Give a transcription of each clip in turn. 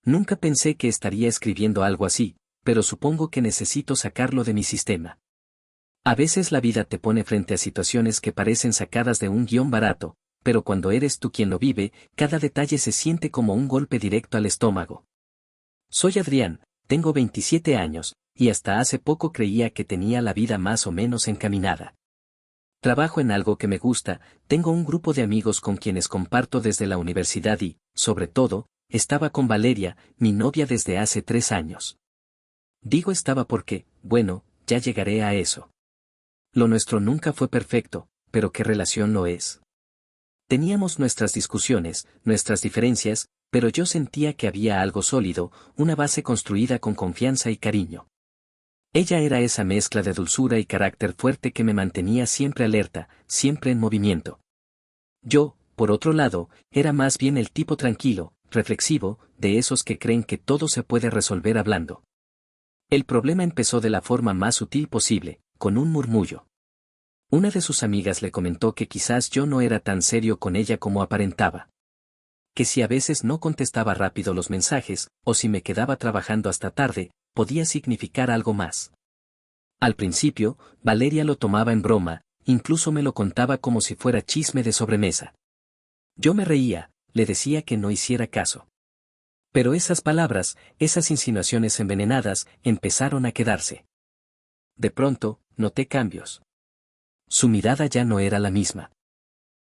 Nunca pensé que estaría escribiendo algo así, pero supongo que necesito sacarlo de mi sistema. A veces la vida te pone frente a situaciones que parecen sacadas de un guión barato, pero cuando eres tú quien lo vive, cada detalle se siente como un golpe directo al estómago. Soy Adrián, tengo 27 años, y hasta hace poco creía que tenía la vida más o menos encaminada. Trabajo en algo que me gusta, tengo un grupo de amigos con quienes comparto desde la universidad y, sobre todo, estaba con Valeria, mi novia desde hace 3 años. Digo estaba porque, bueno, ya llegaré a eso. Lo nuestro nunca fue perfecto, pero ¿qué relación lo es? Teníamos nuestras discusiones, nuestras diferencias, pero yo sentía que había algo sólido, una base construida con confianza y cariño. Ella era esa mezcla de dulzura y carácter fuerte que me mantenía siempre alerta, siempre en movimiento. Yo, por otro lado, era más bien el tipo tranquilo, reflexivo, de esos que creen que todo se puede resolver hablando. El problema empezó de la forma más sutil posible, con un murmullo. Una de sus amigas le comentó que quizás yo no era tan serio con ella como aparentaba. Que si a veces no contestaba rápido los mensajes, o si me quedaba trabajando hasta tarde, podía significar algo más. Al principio, Valeria lo tomaba en broma, incluso me lo contaba como si fuera chisme de sobremesa. Yo me reía, le decía que no hiciera caso. Pero esas palabras, esas insinuaciones envenenadas, empezaron a quedarse. De pronto, noté cambios. Su mirada ya no era la misma.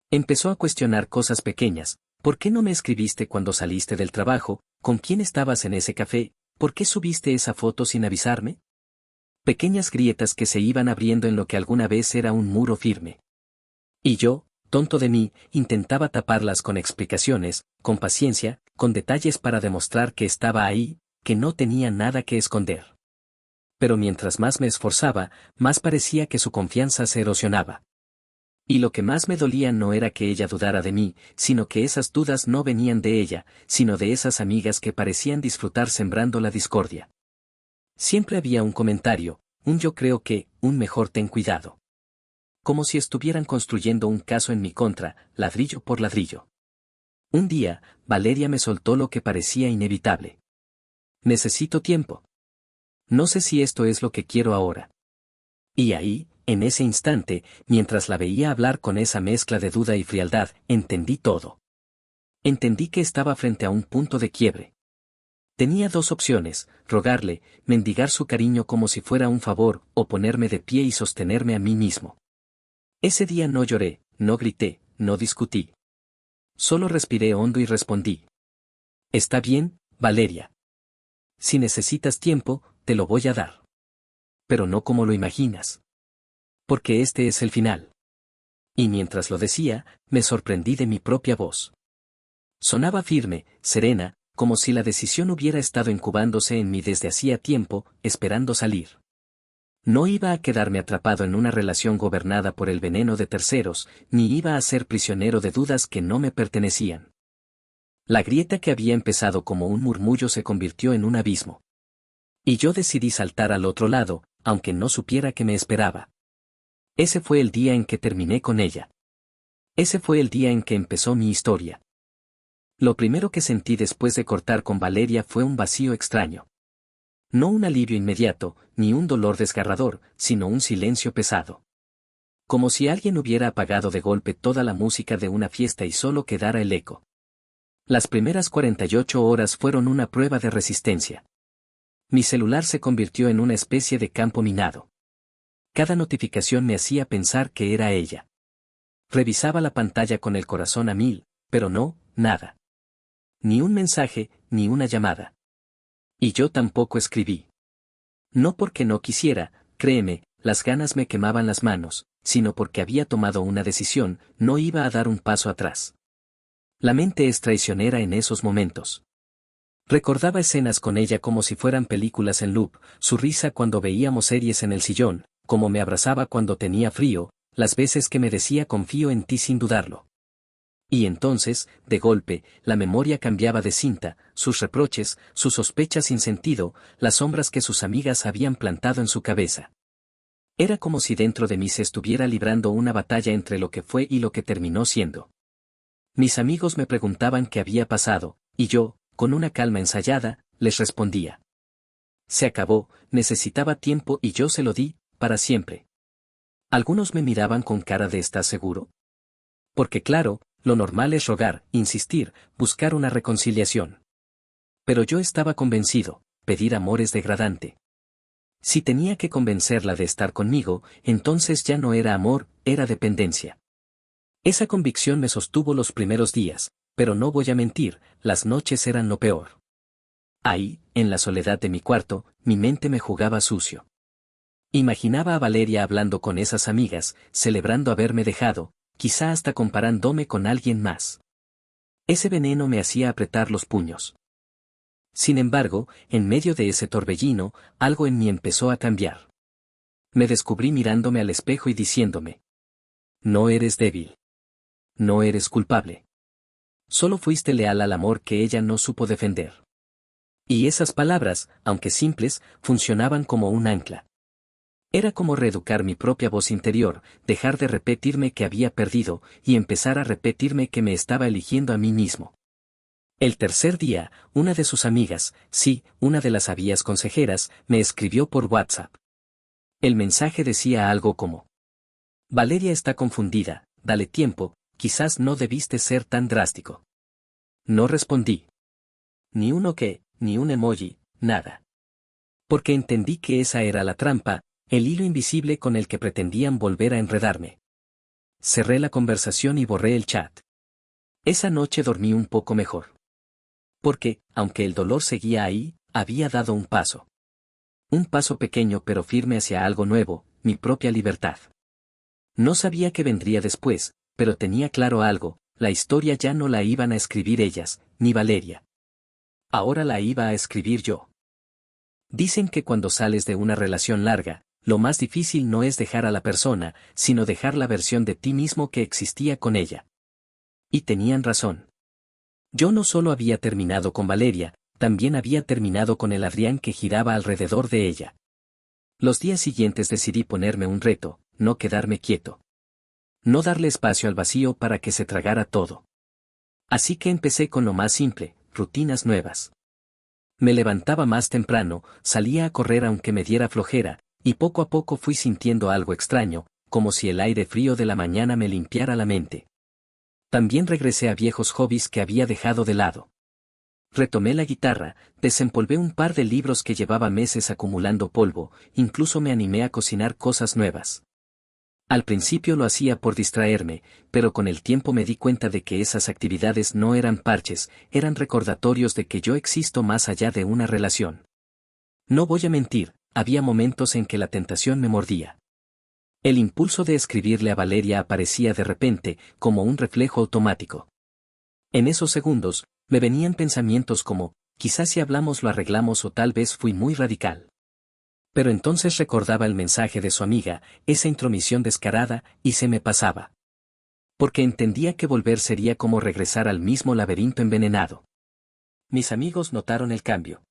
Empezó a cuestionar cosas pequeñas. ¿Por qué no me escribiste cuando saliste del trabajo? ¿Con quién estabas en ese café? ¿Por qué subiste esa foto sin avisarme? Pequeñas grietas que se iban abriendo en lo que alguna vez era un muro firme. Y yo, tonto de mí, intentaba taparlas con explicaciones, con paciencia, con detalles para demostrar que estaba ahí, que no tenía nada que esconder. Pero mientras más me esforzaba, más parecía que su confianza se erosionaba. Y lo que más me dolía no era que ella dudara de mí, sino que esas dudas no venían de ella, sino de esas amigas que parecían disfrutar sembrando la discordia. Siempre había un comentario, un yo creo que, un mejor ten cuidado. Como si estuvieran construyendo un caso en mi contra, ladrillo por ladrillo. Un día, Valeria me soltó lo que parecía inevitable. Necesito tiempo. No sé si esto es lo que quiero ahora. Y ahí, en ese instante, mientras la veía hablar con esa mezcla de duda y frialdad, entendí todo. Entendí que estaba frente a un punto de quiebre. Tenía dos opciones, rogarle, mendigar su cariño como si fuera un favor, o ponerme de pie y sostenerme a mí mismo. Ese día no lloré, no grité, no discutí. Solo respiré hondo y respondí. Está bien, Valeria. Si necesitas tiempo, te lo voy a dar. Pero no como lo imaginas. Porque este es el final. Y mientras lo decía, me sorprendí de mi propia voz. Sonaba firme, serena, como si la decisión hubiera estado incubándose en mí desde hacía tiempo, esperando salir. No iba a quedarme atrapado en una relación gobernada por el veneno de terceros, ni iba a ser prisionero de dudas que no me pertenecían. La grieta que había empezado como un murmullo se convirtió en un abismo. Y yo decidí saltar al otro lado, aunque no supiera que me esperaba. Ese fue el día en que terminé con ella. Ese fue el día en que empezó mi historia. Lo primero que sentí después de cortar con Valeria fue un vacío extraño. No un alivio inmediato, ni un dolor desgarrador, sino un silencio pesado. Como si alguien hubiera apagado de golpe toda la música de una fiesta y solo quedara el eco. Las primeras 48 horas fueron una prueba de resistencia. Mi celular se convirtió en una especie de campo minado. Cada notificación me hacía pensar que era ella. Revisaba la pantalla con el corazón a 1000, pero no, nada. Ni un mensaje, ni una llamada. Y yo tampoco escribí. No porque no quisiera, créeme, las ganas me quemaban las manos, sino porque había tomado una decisión, no iba a dar un paso atrás. La mente es traicionera en esos momentos. Recordaba escenas con ella como si fueran películas en loop, su risa cuando veíamos series en el sillón, como me abrazaba cuando tenía frío, las veces que me decía confío en ti sin dudarlo. Y entonces, de golpe, la memoria cambiaba de cinta, sus reproches, sus sospechas sin sentido, las sombras que sus amigas habían plantado en su cabeza. Era como si dentro de mí se estuviera librando una batalla entre lo que fue y lo que terminó siendo. Mis amigos me preguntaban qué había pasado, y yo, con una calma ensayada, les respondía. Se acabó, necesitaba tiempo y yo se lo di, para siempre. Algunos me miraban con cara de ¿estás seguro? Porque claro, lo normal es rogar, insistir, buscar una reconciliación. Pero yo estaba convencido, pedir amor es degradante. Si tenía que convencerla de estar conmigo, entonces ya no era amor, era dependencia. Esa convicción me sostuvo los primeros días, pero no voy a mentir, las noches eran lo peor. Ahí, en la soledad de mi cuarto, mi mente me jugaba sucio. Imaginaba a Valeria hablando con esas amigas, celebrando haberme dejado, quizá hasta comparándome con alguien más. Ese veneno me hacía apretar los puños. Sin embargo, en medio de ese torbellino, algo en mí empezó a cambiar. Me descubrí mirándome al espejo y diciéndome: no eres débil. No eres culpable. Solo fuiste leal al amor que ella no supo defender. Y esas palabras, aunque simples, funcionaban como un ancla. Era como reeducar mi propia voz interior, dejar de repetirme que había perdido, y empezar a repetirme que me estaba eligiendo a mí mismo. El tercer día, una de sus amigas, sí, una de las sabias consejeras, me escribió por WhatsApp. El mensaje decía algo como: Valeria está confundida, dale tiempo, quizás no debiste ser tan drástico. No respondí. Ni un ok, ni un emoji, nada. Porque entendí que esa era la trampa, el hilo invisible con el que pretendían volver a enredarme. Cerré la conversación y borré el chat. Esa noche dormí un poco mejor. Porque, aunque el dolor seguía ahí, había dado un paso. Un paso pequeño pero firme hacia algo nuevo, mi propia libertad. No sabía qué vendría después, pero tenía claro algo, la historia ya no la iban a escribir ellas, ni Valeria. Ahora la iba a escribir yo. Dicen que cuando sales de una relación larga, lo más difícil no es dejar a la persona, sino dejar la versión de ti mismo que existía con ella. Y tenían razón. Yo no solo había terminado con Valeria, también había terminado con el Adrián que giraba alrededor de ella. Los días siguientes decidí ponerme un reto, no quedarme quieto. No darle espacio al vacío para que se tragara todo. Así que empecé con lo más simple, rutinas nuevas. Me levantaba más temprano, salía a correr aunque me diera flojera, y poco a poco fui sintiendo algo extraño, como si el aire frío de la mañana me limpiara la mente. También regresé a viejos hobbies que había dejado de lado. Retomé la guitarra, desempolvé un par de libros que llevaba meses acumulando polvo, incluso me animé a cocinar cosas nuevas. Al principio lo hacía por distraerme, pero con el tiempo me di cuenta de que esas actividades no eran parches, eran recordatorios de que yo existo más allá de una relación. No voy a mentir, había momentos en que la tentación me mordía. El impulso de escribirle a Valeria aparecía de repente, como un reflejo automático. En esos segundos, me venían pensamientos como, quizás si hablamos lo arreglamos o tal vez fui muy radical. Pero entonces recordaba el mensaje de su amiga, esa intromisión descarada, y se me pasaba. Porque entendía que volver sería como regresar al mismo laberinto envenenado. Mis amigos notaron el cambio.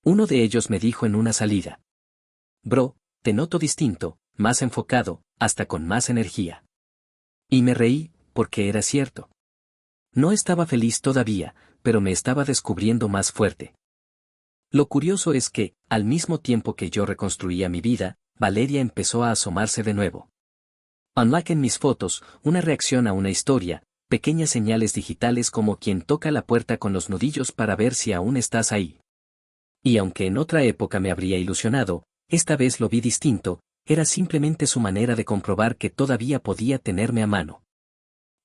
Uno de ellos me dijo en una salida: Bro, te noto distinto, más enfocado, hasta con más energía. Y me reí, porque era cierto. No estaba feliz todavía, pero me estaba descubriendo más fuerte. Lo curioso es que, al mismo tiempo que yo reconstruía mi vida, Valeria empezó a asomarse de nuevo. Unlike en mis fotos, una reacción a una historia, pequeñas señales digitales como quien toca la puerta con los nudillos para ver si aún estás ahí. Y aunque en otra época me habría ilusionado, esta vez lo vi distinto, era simplemente su manera de comprobar que todavía podía tenerme a mano.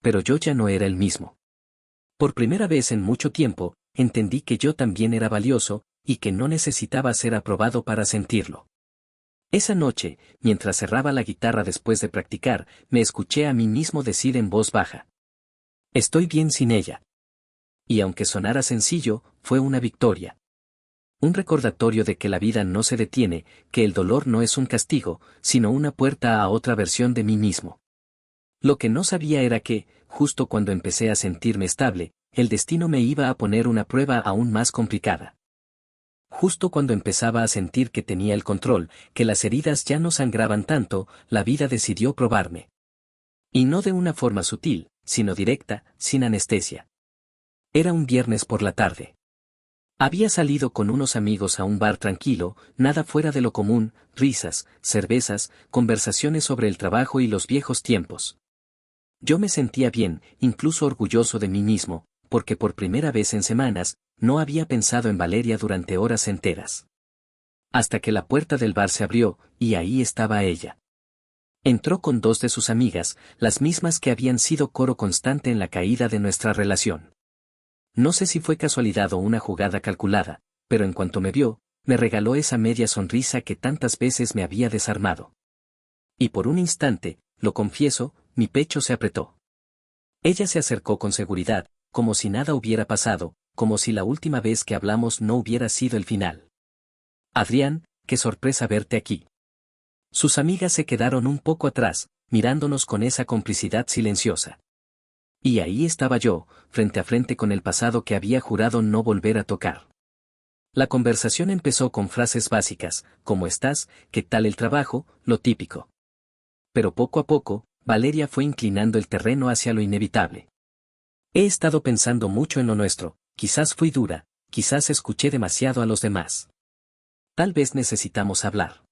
Pero yo ya no era el mismo. Por primera vez en mucho tiempo, entendí que yo también era valioso, y que no necesitaba ser aprobado para sentirlo. Esa noche, mientras cerraba la guitarra después de practicar, me escuché a mí mismo decir en voz baja: estoy bien sin ella. Y aunque sonara sencillo, fue una victoria. Un recordatorio de que la vida no se detiene, que el dolor no es un castigo, sino una puerta a otra versión de mí mismo. Lo que no sabía era que, justo cuando empecé a sentirme estable, el destino me iba a poner una prueba aún más complicada. Justo cuando empezaba a sentir que tenía el control, que las heridas ya no sangraban tanto, la vida decidió probarme. Y no de una forma sutil, sino directa, sin anestesia. Era un viernes por la tarde. Había salido con unos amigos a un bar tranquilo, nada fuera de lo común, risas, cervezas, conversaciones sobre el trabajo y los viejos tiempos. Yo me sentía bien, incluso orgulloso de mí mismo, porque por primera vez en semanas, no había pensado en Valeria durante horas enteras. Hasta que la puerta del bar se abrió, y ahí estaba ella. Entró con dos de sus amigas, las mismas que habían sido coro constante en la caída de nuestra relación. No sé si fue casualidad o una jugada calculada, pero en cuanto me vio, me regaló esa media sonrisa que tantas veces me había desarmado. Y por un instante, lo confieso, mi pecho se apretó. Ella se acercó con seguridad, como si nada hubiera pasado, como si la última vez que hablamos no hubiera sido el final. Adrián, qué sorpresa verte aquí. Sus amigas se quedaron un poco atrás, mirándonos con esa complicidad silenciosa. Y ahí estaba yo, frente a frente con el pasado que había jurado no volver a tocar. La conversación empezó con frases básicas, ¿cómo estás?, ¿qué tal el trabajo?, lo típico. Pero poco a poco, Valeria fue inclinando el terreno hacia lo inevitable. He estado pensando mucho en lo nuestro, quizás fui dura, quizás escuché demasiado a los demás. Tal vez necesitamos hablar.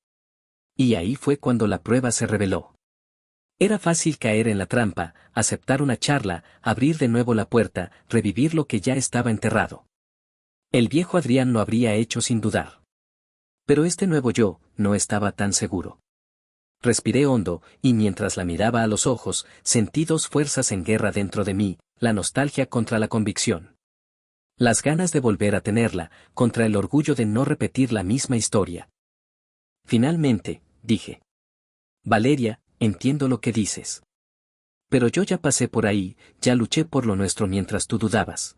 Y ahí fue cuando la prueba se reveló. Era fácil caer en la trampa, aceptar una charla, abrir de nuevo la puerta, revivir lo que ya estaba enterrado. El viejo Adrián lo habría hecho sin dudar. Pero este nuevo yo, no estaba tan seguro. Respiré hondo, y mientras la miraba a los ojos, sentí dos fuerzas en guerra dentro de mí, la nostalgia contra la convicción. Las ganas de volver a tenerla, contra el orgullo de no repetir la misma historia. Finalmente, dije. Valeria, entiendo lo que dices. Pero yo ya pasé por ahí, ya luché por lo nuestro mientras tú dudabas.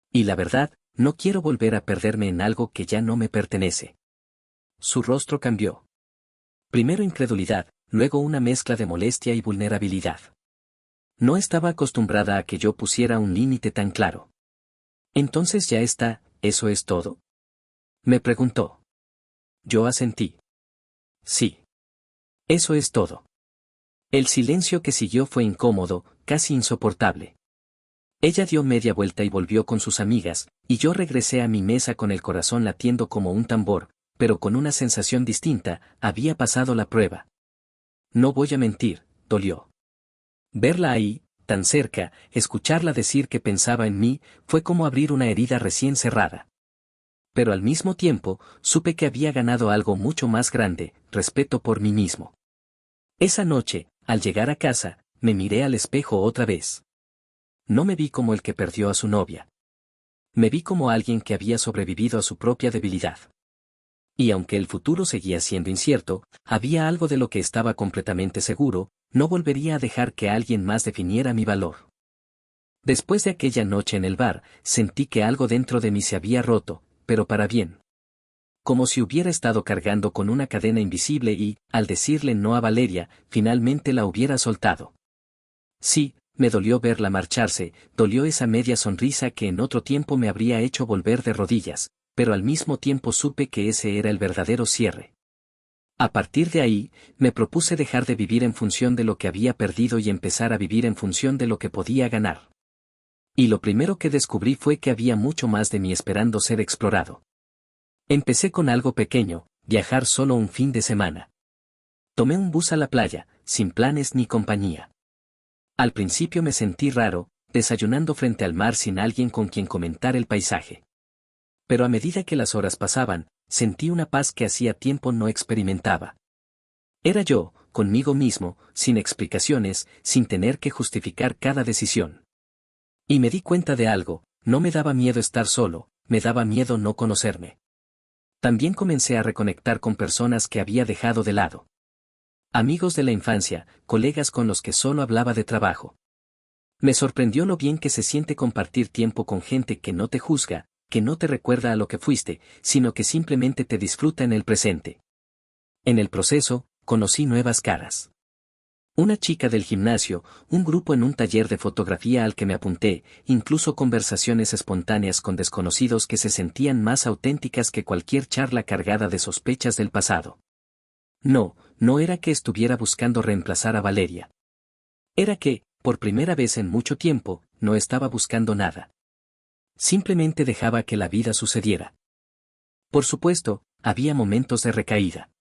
Y la verdad, no quiero volver a perderme en algo que ya no me pertenece. Su rostro cambió. Primero incredulidad, luego una mezcla de molestia y vulnerabilidad. No estaba acostumbrada a que yo pusiera un límite tan claro. Entonces ya está, ¿eso es todo?, me preguntó. Yo asentí. Sí. Eso es todo. El silencio que siguió fue incómodo, casi insoportable. Ella dio media vuelta y volvió con sus amigas, y yo regresé a mi mesa con el corazón latiendo como un tambor, pero con una sensación distinta, había pasado la prueba. No voy a mentir, dolió. Verla ahí, tan cerca, escucharla decir que pensaba en mí, fue como abrir una herida recién cerrada. Pero al mismo tiempo, supe que había ganado algo mucho más grande, respeto por mí mismo. Esa noche, al llegar a casa, me miré al espejo otra vez. No me vi como el que perdió a su novia. Me vi como alguien que había sobrevivido a su propia debilidad. Y aunque el futuro seguía siendo incierto, había algo de lo que estaba completamente seguro, no volvería a dejar que alguien más definiera mi valor. Después de aquella noche en el bar, sentí que algo dentro de mí se había roto, pero para bien. Como si hubiera estado cargando con una cadena invisible y, al decirle no a Valeria, finalmente la hubiera soltado. Sí, me dolió verla marcharse, dolió esa media sonrisa que en otro tiempo me habría hecho volver de rodillas, pero al mismo tiempo supe que ese era el verdadero cierre. A partir de ahí, me propuse dejar de vivir en función de lo que había perdido y empezar a vivir en función de lo que podía ganar. Y lo primero que descubrí fue que había mucho más de mí esperando ser explorado. Empecé con algo pequeño, viajar solo un fin de semana. Tomé un bus a la playa, sin planes ni compañía. Al principio me sentí raro, desayunando frente al mar sin alguien con quien comentar el paisaje. Pero a medida que las horas pasaban, sentí una paz que hacía tiempo no experimentaba. Era yo, conmigo mismo, sin explicaciones, sin tener que justificar cada decisión. Y me di cuenta de algo, no me daba miedo estar solo, me daba miedo no conocerme. También comencé a reconectar con personas que había dejado de lado. Amigos de la infancia, colegas con los que solo hablaba de trabajo. Me sorprendió lo bien que se siente compartir tiempo con gente que no te juzga, que no te recuerda a lo que fuiste, sino que simplemente te disfruta en el presente. En el proceso, conocí nuevas caras. Una chica del gimnasio, un grupo en un taller de fotografía al que me apunté, incluso conversaciones espontáneas con desconocidos que se sentían más auténticas que cualquier charla cargada de sospechas del pasado. No era que estuviera buscando reemplazar a Valeria. Era que, por primera vez en mucho tiempo, no estaba buscando nada. Simplemente dejaba que la vida sucediera. Por supuesto, había momentos de recaída.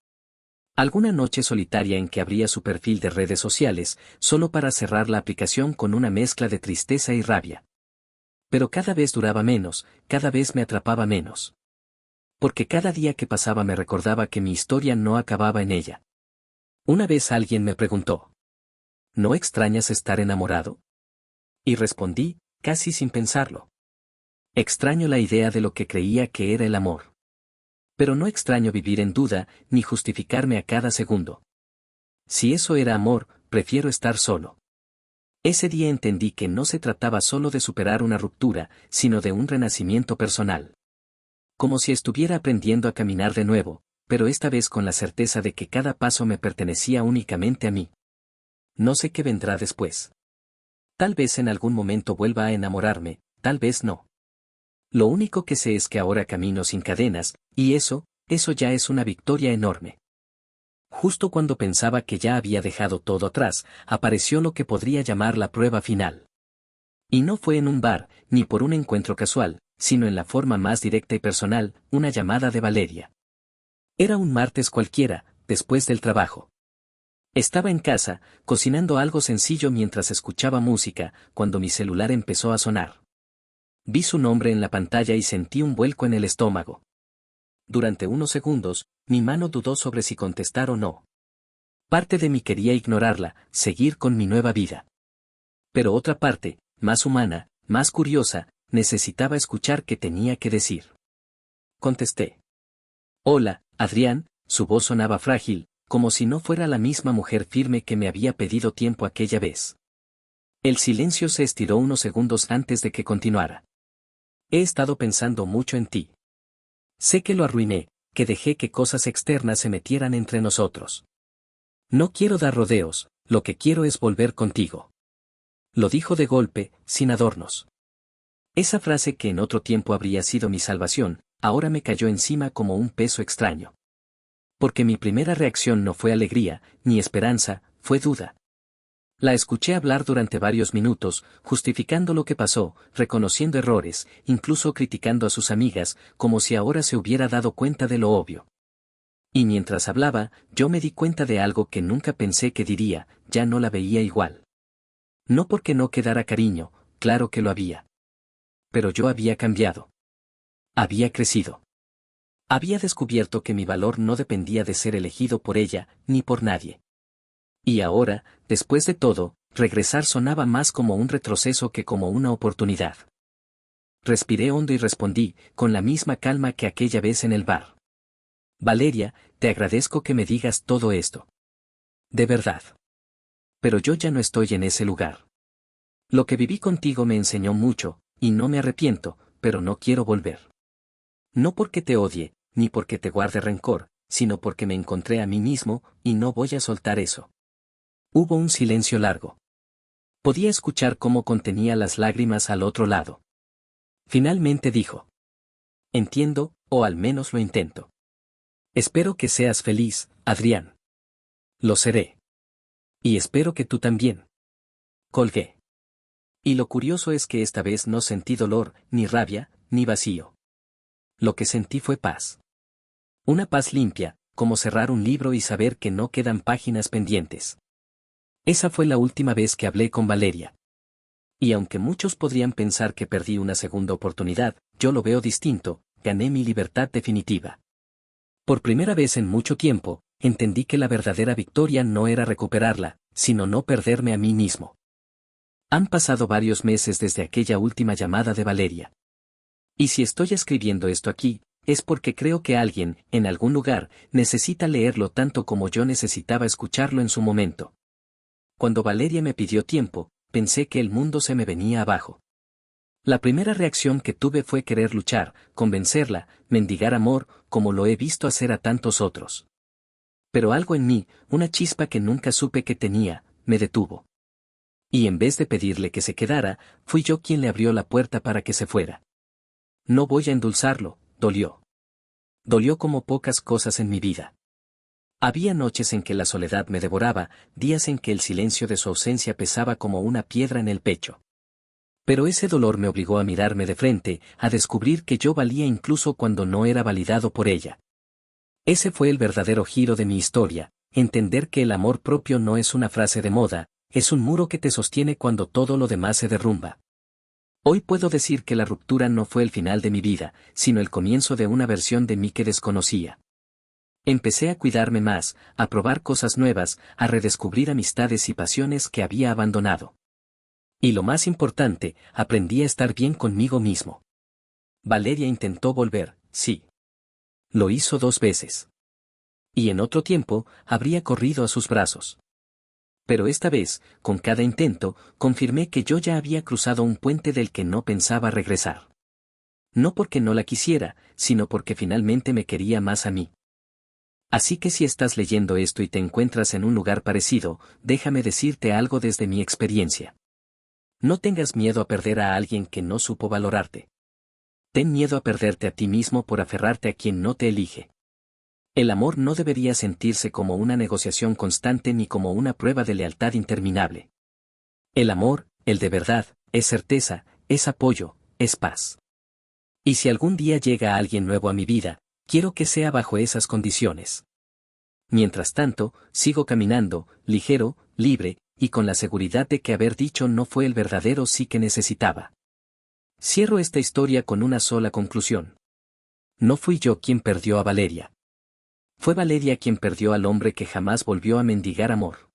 Alguna noche solitaria en que abría su perfil de redes sociales, solo para cerrar la aplicación con una mezcla de tristeza y rabia. Pero cada vez duraba menos, cada vez me atrapaba menos. Porque cada día que pasaba me recordaba que mi historia no acababa en ella. Una vez alguien me preguntó: ¿no extrañas estar enamorado? Y respondí, casi sin pensarlo: extraño la idea de lo que creía que era el amor. Pero no extraño vivir en duda, ni justificarme a cada segundo. Si eso era amor, prefiero estar solo. Ese día entendí que no se trataba solo de superar una ruptura, sino de un renacimiento personal. Como si estuviera aprendiendo a caminar de nuevo, pero esta vez con la certeza de que cada paso me pertenecía únicamente a mí. No sé qué vendrá después. Tal vez en algún momento vuelva a enamorarme, tal vez no. Lo único que sé es que ahora camino sin cadenas, y eso ya es una victoria enorme. Justo cuando pensaba que ya había dejado todo atrás, apareció lo que podría llamar la prueba final. Y no fue en un bar, ni por un encuentro casual, sino en la forma más directa y personal, una llamada de Valeria. Era un martes cualquiera, después del trabajo. Estaba en casa, cocinando algo sencillo mientras escuchaba música, cuando mi celular empezó a sonar. Vi su nombre en la pantalla y sentí un vuelco en el estómago. Durante unos segundos, mi mano dudó sobre si contestar o no. Parte de mí quería ignorarla, seguir con mi nueva vida. Pero otra parte, más humana, más curiosa, necesitaba escuchar qué tenía que decir. Contesté. Hola, Adrián. Su voz sonaba frágil, como si no fuera la misma mujer firme que me había pedido tiempo aquella vez. El silencio se estiró unos segundos antes de que continuara. He estado pensando mucho en ti. Sé que lo arruiné, que dejé que cosas externas se metieran entre nosotros. No quiero dar rodeos, lo que quiero es volver contigo. Lo dijo de golpe, sin adornos. Esa frase que en otro tiempo habría sido mi salvación, ahora me cayó encima como un peso extraño. Porque mi primera reacción no fue alegría, ni esperanza, fue duda. La escuché hablar durante varios minutos, justificando lo que pasó, reconociendo errores, incluso criticando a sus amigas, como si ahora se hubiera dado cuenta de lo obvio. Y mientras hablaba, yo me di cuenta de algo que nunca pensé que diría: ya no la veía igual. No porque no quedara cariño, claro que lo había. Pero yo había cambiado. Había crecido. Había descubierto que mi valor no dependía de ser elegido por ella, ni por nadie. Y ahora, después de todo, regresar sonaba más como un retroceso que como una oportunidad. Respiré hondo y respondí, con la misma calma que aquella vez en el bar. Valeria, te agradezco que me digas todo esto. De verdad. Pero yo ya no estoy en ese lugar. Lo que viví contigo me enseñó mucho, y no me arrepiento, pero no quiero volver. No porque te odie, ni porque te guarde rencor, sino porque me encontré a mí mismo, y no voy a soltar eso. Hubo un silencio largo. Podía escuchar cómo contenía las lágrimas al otro lado. Finalmente dijo: entiendo, o al menos lo intento. Espero que seas feliz, Adrián. Lo seré. Y espero que tú también. Colgué. Y lo curioso es que esta vez no sentí dolor, ni rabia, ni vacío. Lo que sentí fue paz. Una paz limpia, como cerrar un libro y saber que no quedan páginas pendientes. Esa fue la última vez que hablé con Valeria. Y aunque muchos podrían pensar que perdí una segunda oportunidad, yo lo veo distinto: gané mi libertad definitiva. Por primera vez en mucho tiempo, entendí que la verdadera victoria no era recuperarla, sino no perderme a mí mismo. Han pasado varios meses desde aquella última llamada de Valeria. Y si estoy escribiendo esto aquí, es porque creo que alguien, en algún lugar, necesita leerlo tanto como yo necesitaba escucharlo en su momento. Cuando Valeria me pidió tiempo, pensé que el mundo se me venía abajo. La primera reacción que tuve fue querer luchar, convencerla, mendigar amor, como lo he visto hacer a tantos otros. Pero algo en mí, una chispa que nunca supe que tenía, me detuvo. Y en vez de pedirle que se quedara, fui yo quien le abrió la puerta para que se fuera. No voy a endulzarlo, dolió. Dolió como pocas cosas en mi vida. Había noches en que la soledad me devoraba, días en que el silencio de su ausencia pesaba como una piedra en el pecho. Pero ese dolor me obligó a mirarme de frente, a descubrir que yo valía incluso cuando no era validado por ella. Ese fue el verdadero giro de mi historia, entender que el amor propio no es una frase de moda, es un muro que te sostiene cuando todo lo demás se derrumba. Hoy puedo decir que la ruptura no fue el final de mi vida, sino el comienzo de una versión de mí que desconocía. Empecé a cuidarme más, a probar cosas nuevas, a redescubrir amistades y pasiones que había abandonado. Y lo más importante, aprendí a estar bien conmigo mismo. Valeria intentó volver, sí. Lo hizo 2 veces. Y en otro tiempo, habría corrido a sus brazos. Pero esta vez, con cada intento, confirmé que yo ya había cruzado un puente del que no pensaba regresar. No porque no la quisiera, sino porque finalmente me quería más a mí. Así que si estás leyendo esto y te encuentras en un lugar parecido, déjame decirte algo desde mi experiencia. No tengas miedo a perder a alguien que no supo valorarte. Ten miedo a perderte a ti mismo por aferrarte a quien no te elige. El amor no debería sentirse como una negociación constante ni como una prueba de lealtad interminable. El amor, el de verdad, es certeza, es apoyo, es paz. Y si algún día llega alguien nuevo a mi vida, quiero que sea bajo esas condiciones. Mientras tanto, sigo caminando, ligero, libre, y con la seguridad de que haber dicho no fue el verdadero sí que necesitaba. Cierro esta historia con una sola conclusión. No fui yo quien perdió a Valeria. Fue Valeria quien perdió al hombre que jamás volvió a mendigar amor.